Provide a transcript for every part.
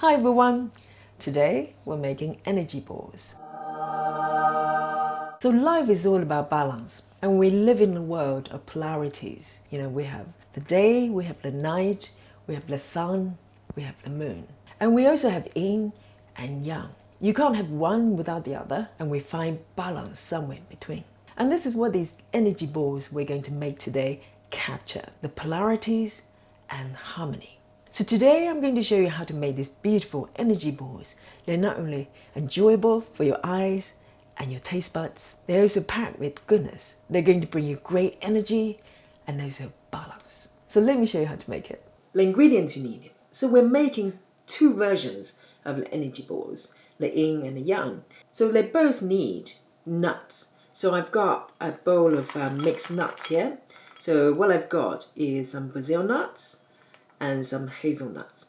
Hi everyone! Today we're making energy balls. So life is all about balance and we live in a world of polarities. We have the day, we have the night, we have the sun, we have the moon. And we also have yin and yang. You can't have one without the other and we find balance somewhere in between. And this is what these energy balls we're going to make today capture, the polarities and harmony. So today I'm going to show you how to make these beautiful energy balls. They're not only enjoyable for your eyes and your taste buds, they're also packed with goodness. They're going to bring you great energy and also balance. So let me show you how to make it. The ingredients you need. So we're making two versions of the energy balls, the yin and the yang. So they both need nuts. So I've got a bowl of mixed nuts here. So what I've got is some Brazil nuts, and some hazelnuts.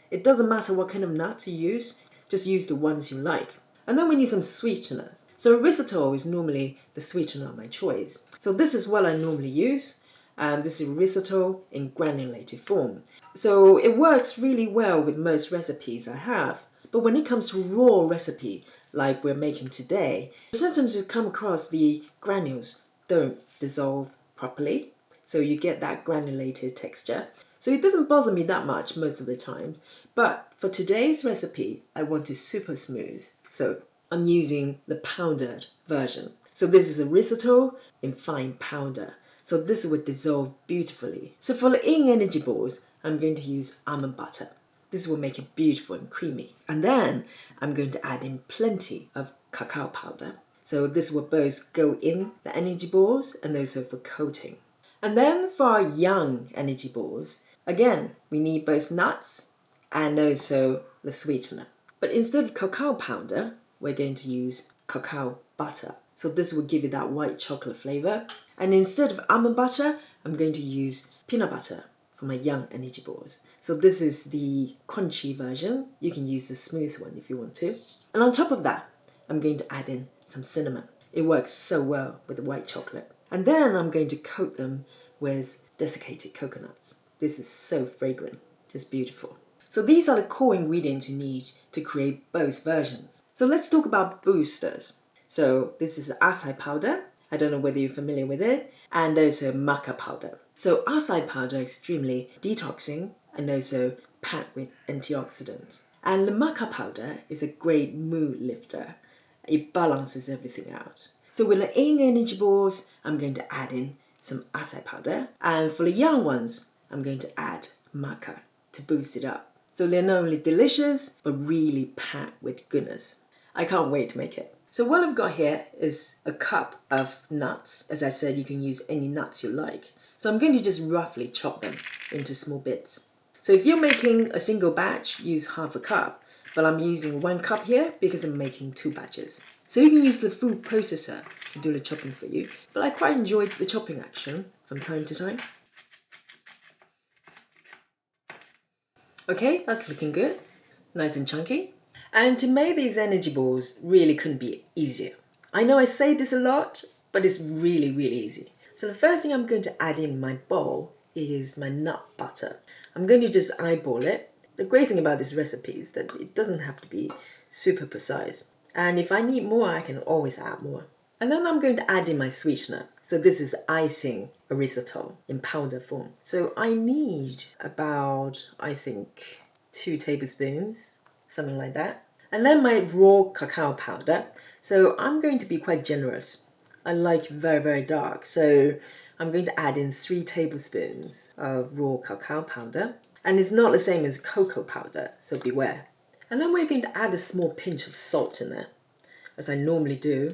It doesn't matter what kind of nuts you use, just use the ones you like. And then we need some sweeteners. So erythritol is normally the sweetener of my choice. So this is what I normally use. This is erythritol in granulated form. So it works really well with most recipes I have. But when it comes to raw recipe, like we're making today, sometimes you come across the granules don't dissolve properly. So you get that granulated texture. So it doesn't bother me that much most of the times. But for today's recipe, I want it super smooth. So I'm using the powdered version. So this is erythritol in fine powder. So this would dissolve beautifully. So for the yin energy balls, I'm going to use almond butter. This will make it beautiful and creamy. And then I'm going to add in plenty of cacao powder. So this will both go in the energy balls and also for coating. And then for our yang energy balls, again, we need both nuts and also the sweetener. But instead of cacao powder, we're going to use cacao butter. So this will give you that white chocolate flavor. And instead of almond butter, I'm going to use peanut butter for my yang energy balls. So this is the crunchy version. You can use the smooth one if you want to. And on top of that, I'm going to add in some cinnamon. It works so well with the white chocolate. And then I'm going to coat them with desiccated coconuts. This is so fragrant, just beautiful. So these are the core ingredients you need to create both versions. So let's talk about boosters. So this is acai powder. I don't know whether you're familiar with it. And also maca powder. So acai powder is extremely detoxing and also packed with antioxidants. And the maca powder is a great mood lifter. It balances everything out. So with the yin energy balls, I'm going to add in some acai powder. And for the yang ones, I'm going to add maca to boost it up. So they're not only delicious, but really packed with goodness. I can't wait to make it. So what I've got here is a cup of nuts. As I said, you can use any nuts you like. So I'm going to just roughly chop them into small bits. So if you're making a single batch, use half a cup. But I'm using 1 cup here because I'm making 2 batches. So you can use the food processor to do the chopping for you. But I quite enjoyed the chopping action from time to time. Okay, that's looking good. Nice and chunky. And to make these energy balls really couldn't be easier. I know I say this a lot, but it's really, really easy. So the first thing I'm going to add in my bowl is my nut butter. I'm going to just eyeball it. The great thing about this recipe is that it doesn't have to be super precise. And if I need more, I can always add more. And then I'm going to add in my sweetener. So this is icing erythritol in powder form. So I need about, I think, 2 tablespoons, something like that. And then my raw cacao powder. So I'm going to be quite generous. I like very, very dark. So I'm going to add in 3 tablespoons of raw cacao powder. And it's not the same as cocoa powder, so beware. And then we're going to add a small pinch of salt in there, as I normally do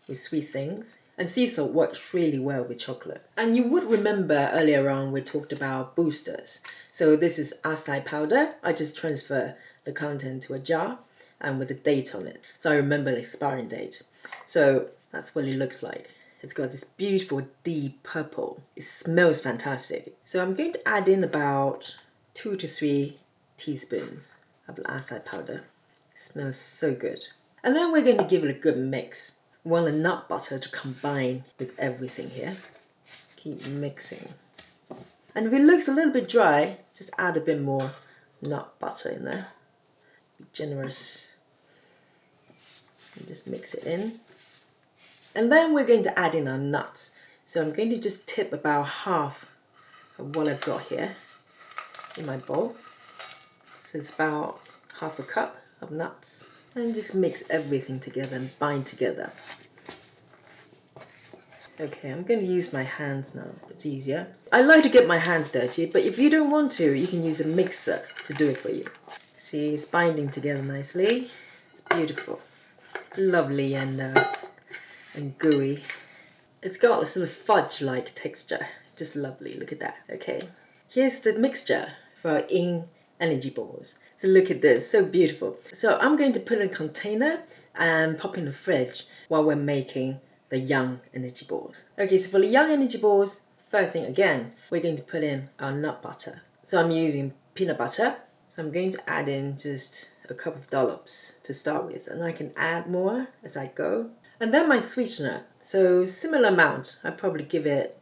with sweet things. And sea salt works really well with chocolate. And you would remember earlier on we talked about boosters. So this is acai powder. I just transfer the content to a jar and with a date on it. So I remember the expiring date. So that's what it looks like. It's got this beautiful deep purple. It smells fantastic. So I'm going to add in about 2 to 3 teaspoons of acai powder. It smells so good. And then we're going to give it a good mix. We want the nut butter to combine with everything here. Keep mixing. And if it looks a little bit dry, just add a bit more nut butter in there. Be generous. And just mix it in. And then we're going to add in our nuts. So I'm going to just tip about half of what I've got here in my bowl. So it's about half a cup of nuts. And just mix everything together and bind together. Okay, I'm going to use my hands now. It's easier. I like to get my hands dirty, but if you don't want to, you can use a mixer to do it for you. See, it's binding together nicely. It's beautiful. Lovely and gooey. It's got a sort of fudge-like texture. Just lovely, look at that. Okay, here's the mixture for our yin energy balls. So look at this, so beautiful. So I'm going to put in a container and pop in the fridge while we're making the yang energy balls. Okay, so for the yang energy balls, first thing again, we're going to put in our nut butter. So I'm using peanut butter. So I'm going to add in just a couple of dollops to start with, and I can add more as I go. And then my sweetener. So similar amount, I'd probably give it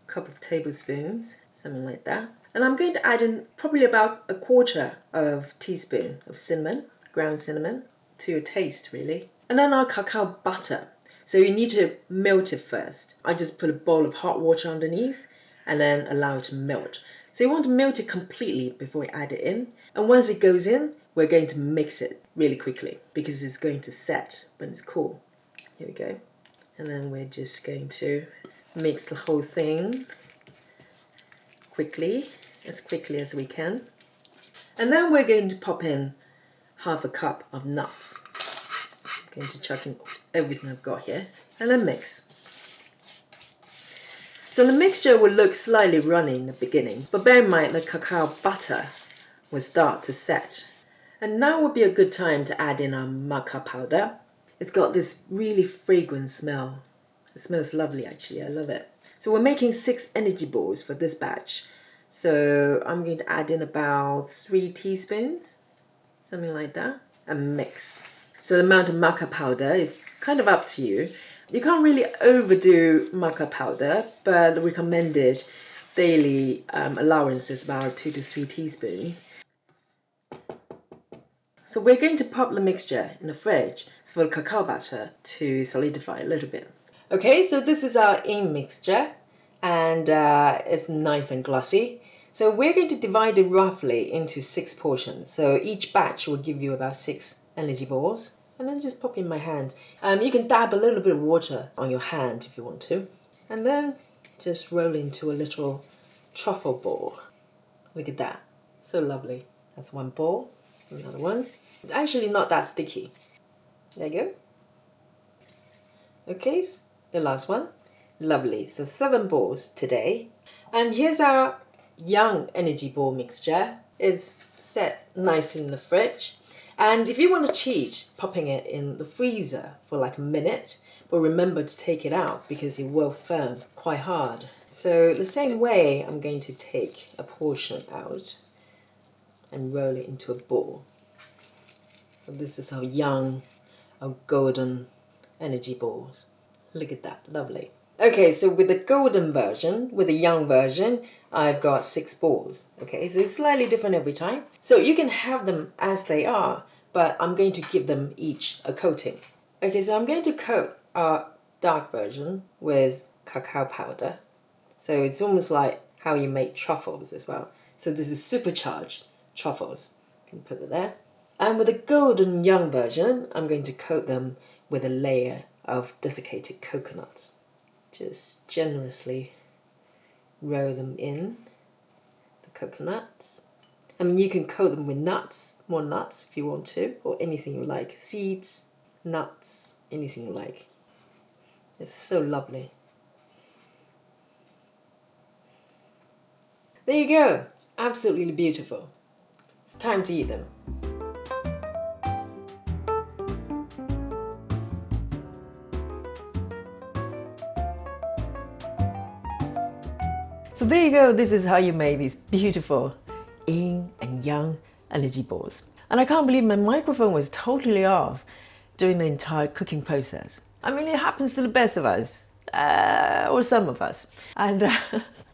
a couple of tablespoons, something like that. And I'm going to add in probably about 1/4 of a teaspoon of cinnamon, ground cinnamon, to your taste really. And then our cacao butter. So you need to melt it first. I just put a bowl of hot water underneath and then allow it to melt. So you want to melt it completely before you add it in. And once it goes in, we're going to mix it really quickly because it's going to set when it's cool. Here we go. And then we're just going to mix the whole thing quickly as we can. And then we're going to pop in half a cup of nuts. I'm going to chuck in everything I've got here and then mix. So the mixture will look slightly runny in the beginning, but bear in mind the cacao butter will start to set. And now would be a good time to add in our maca powder. It's got this really fragrant smell. It smells lovely actually, I love it. So we're making 6 energy balls for this batch. So I'm going to add in about 3 teaspoons, something like that, and mix. So the amount of maca powder is kind of up to you. You can't really overdo maca powder, but the recommended daily allowance is about 2 to 3 teaspoons. So we're going to pop the mixture in the fridge for the cacao butter to solidify a little bit. Okay, so this is our yin mixture, and it's nice and glossy. So we're going to divide it roughly into 6 portions. So each batch will give you about 6 energy balls. And then just pop in my hand. You can dab a little bit of water on your hand if you want to. And then just roll into a little truffle ball. Look at that. So lovely. That's one ball. Another one. It's actually not that sticky. There you go. Okay, the last one. Lovely. So 7 balls today. And here's our yang energy ball mixture. It's set nicely in the fridge. And if you want to cheat, popping it in the freezer for like a minute, but remember to take it out because it will firm quite hard. So the same way, I'm going to take a portion out and roll it into a ball. So this is our young, our golden energy balls. Look at that, lovely. Okay, so with the golden version, with the young version, I've got 6 balls. Okay, so it's slightly different every time. So you can have them as they are, but I'm going to give them each a coating. Okay, so I'm going to coat our dark version with cacao powder. So it's almost like how you make truffles as well. So this is supercharged truffles. You can put it there. And with the golden young version, I'm going to coat them with a layer of desiccated coconuts. Just generously roll them in, the coconuts. I mean, you can coat them with nuts, more nuts if you want to, or anything you like. Seeds, nuts, anything you like. It's so lovely. There you go. Absolutely beautiful. It's time to eat them. So there you go, this is how you make these beautiful yin and yang energy balls. And I can't believe my microphone was totally off during the entire cooking process. I mean, it happens to the best of us, or some of us. And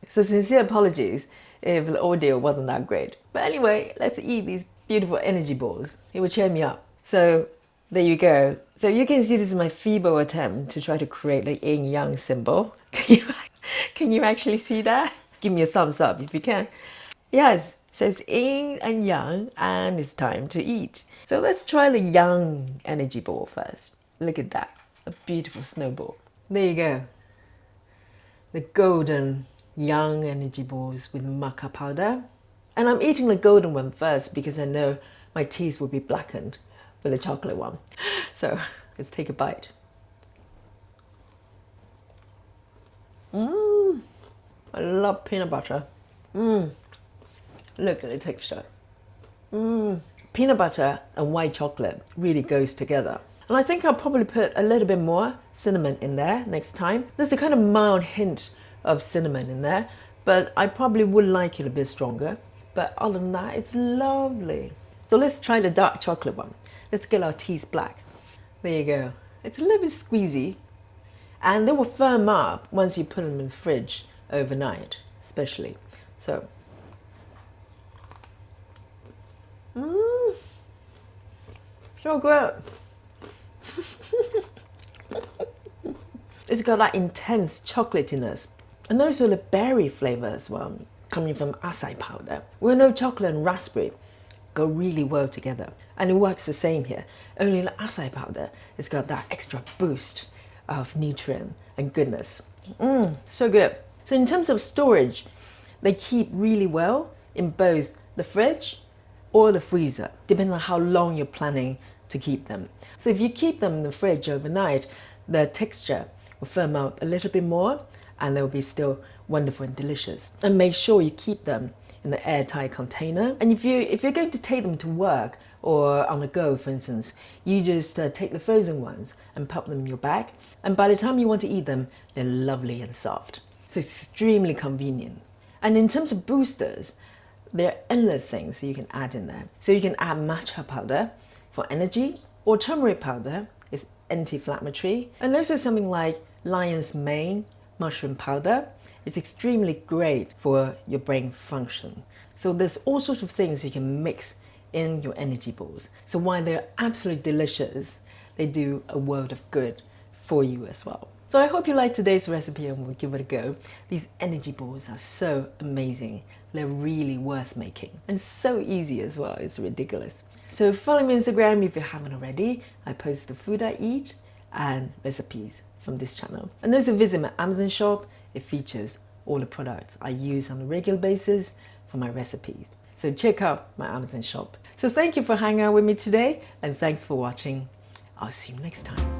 so sincere apologies if the audio wasn't that great. But anyway, let's eat these beautiful energy balls. It will cheer me up. So there you go. So you can see this is my feeble attempt to try to create the yin-yang symbol. Can you actually see that? Give me a thumbs up if you can. Yes, so it's yin and yang and it's time to eat. So let's try the yang energy ball first. Look at that, a beautiful snowball. There you go. The golden yang energy balls with maca powder. And I'm eating the golden one first because I know my teeth will be blackened with the chocolate one. So let's take a bite. I love peanut butter. Look at the texture. Peanut butter and white chocolate really goes together. And I think I'll probably put a little bit more cinnamon in there next time. There's a kind of mild hint of cinnamon in there, but I probably would like it a bit stronger. But other than that, it's lovely. So let's try the dark chocolate one. Let's get our teeth black. There you go. It's a little bit squeezy. And they will firm up once you put them in the fridge overnight, especially. So, so good. It's got that intense chocolatiness and also the berry flavor as well, coming from acai powder. We know chocolate and raspberry go really well together, and it works the same here. Only the acai powder has got that extra boost of nutrient and goodness. So good. So in terms of storage, they keep really well in both the fridge or the freezer, depending on how long you're planning to keep them. So if you keep them in the fridge overnight, the texture will firm up a little bit more and they'll be still wonderful and delicious. And make sure you keep them in the airtight container. And if you're going to take them to work or on the go, for instance, you just take the frozen ones and pop them in your bag. And by the time you want to eat them, they're lovely and soft. So it's extremely convenient. And in terms of boosters, there are endless things you can add in there. So you can add matcha powder for energy, or turmeric powder is anti-inflammatory. And also something like lion's mane mushroom powder. It's extremely great for your brain function. So there's all sorts of things you can mix in your energy balls. So while they're absolutely delicious, they do a world of good for you as well. So I hope you liked today's recipe and will give it a go. These energy balls are so amazing. They're really worth making and so easy as well. It's ridiculous. So follow me on Instagram if you haven't already. I post the food I eat and recipes from this channel. And also visit my Amazon shop. It features all the products I use on a regular basis for my recipes. So check out my Amazon shop. So thank you for hanging out with me today and thanks for watching. I'll see you next time.